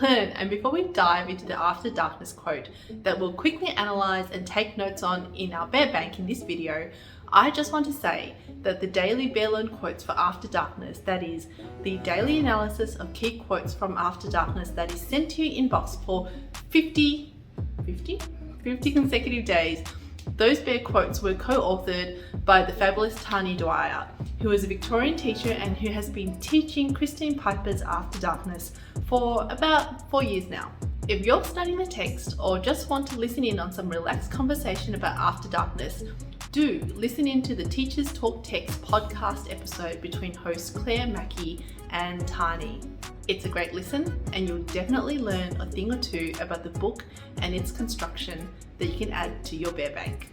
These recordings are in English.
learn, and before we dive into the After Darkness quote that we'll quickly analyse and take notes on in our Bear Bank in this video, I just want to say that the daily Bear Learn quotes for After Darkness, that is, the daily analysis of key quotes from After Darkness that is sent to your inbox for 50 consecutive days, those Bear quotes were co-authored by the fabulous Tani Dwyer, who is a Victorian teacher and who has been teaching Christine Piper's After Darkness for about 4 years now. If you're studying the text or just want to listen in on some relaxed conversation about After Darkness, do listen in to the Teachers Talk Text podcast episode between hosts Claire Mackey and Tani. It's a great listen and you'll definitely learn a thing or two about the book and its construction that you can add to your Bear Bank.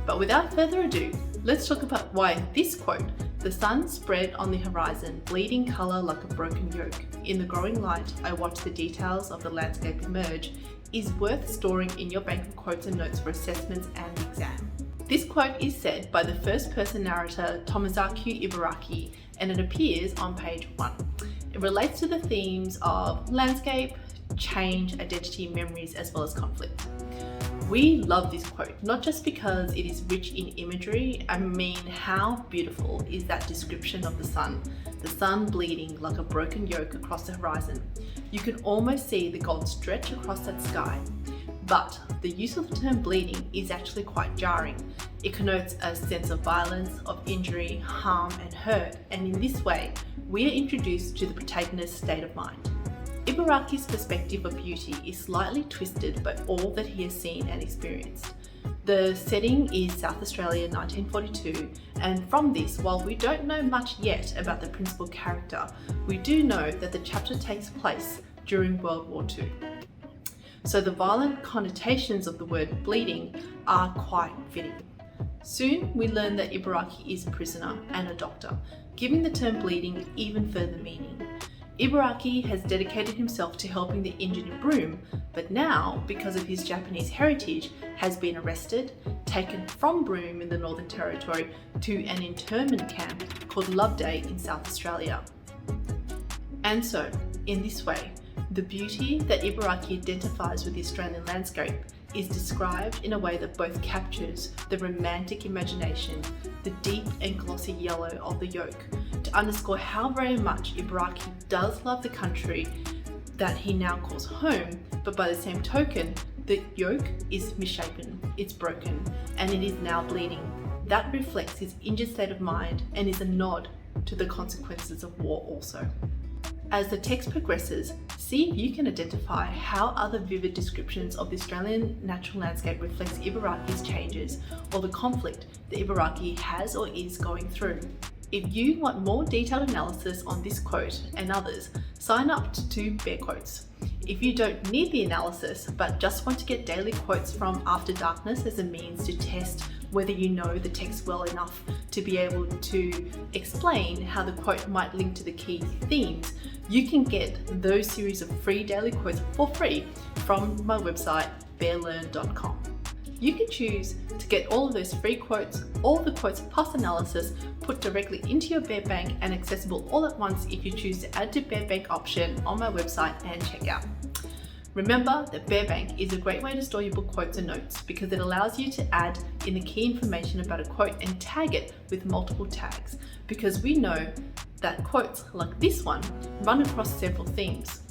But without further ado, let's talk about why this quote, "The sun spread on the horizon, bleeding colour like a broken yolk. In the growing light, I watch the details of the landscape emerge," is worth storing in your bank of quotes and notes for assessments and the exam. This quote is said by the first-person narrator Tomozaku Ibaraki, and it appears on page 1. It relates to the themes of landscape, change, identity, memories, as well as conflict. We love this quote, not just because it is rich in imagery. I mean, how beautiful is that description of the sun bleeding like a broken yolk across the horizon. You can almost see the gold stretch across that sky. But the use of the term bleeding is actually quite jarring. It connotes a sense of violence, of injury, harm, and hurt, and in this way, we are introduced to the protagonist's state of mind. Ibaraki's perspective of beauty is slightly twisted by all that he has seen and experienced. The setting is South Australia 1942, and from this, while we don't know much yet about the principal character, we do know that the chapter takes place during World War II. So the violent connotations of the word bleeding are quite fitting. Soon we learn that Ibaraki is a prisoner and a doctor, giving the term bleeding even further meaning. Ibaraki has dedicated himself to helping the injured in Broome, but now, because of his Japanese heritage, has been arrested, taken from Broome in the Northern Territory to an internment camp called Loveday in South Australia. And so, in this way, the beauty that Ibaraki identifies with the Australian landscape is described in a way that both captures the romantic imagination, the deep and glossy yellow of the yolk, to underscore how very much Ibaraki does love the country that he now calls home, but by the same token, the yolk is misshapen, it's broken, and it is now bleeding. That reflects his injured state of mind and is a nod to the consequences of war also. As the text progresses, see if you can identify how other vivid descriptions of the Australian natural landscape reflects Ibaraki's changes or the conflict that Ibaraki has or is going through. If you want more detailed analysis on this quote and others, sign up to Bear Quotes. If you don't need the analysis but just want to get daily quotes from After Darkness as a means to test whether you know the text well enough to be able to explain how the quote might link to the key themes, you can get those series of free daily quotes for free from my website, bearlearn.com. You can choose to get all of those free quotes, all the quotes plus analysis put directly into your Bear Bank and accessible all at once if you choose the Add to Bear Bank option on my website and checkout. Remember that Bear Bank is a great way to store your book quotes and notes because it allows you to add in the key information about a quote and tag it with multiple tags, because we know that quotes like this one run across several themes.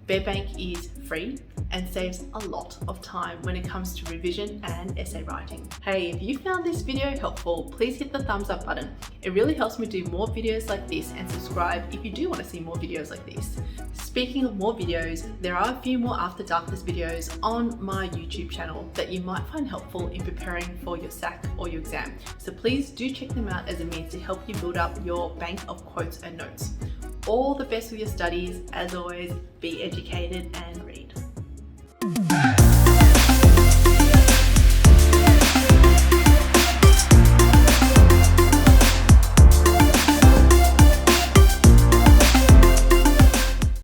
Bear Bank is free and saves a lot of time when it comes to revision and essay writing. Hey, if you found this video helpful, please hit the thumbs up button. It really helps me do more videos like this, and subscribe if you do want to see more videos like this. Speaking of more videos, there are a few more After Darkness videos on my YouTube channel that you might find helpful in preparing for your SAC or your exam. So please do check them out as a means to help you build up your bank of quotes and notes. All the best with your studies. As always, be educated and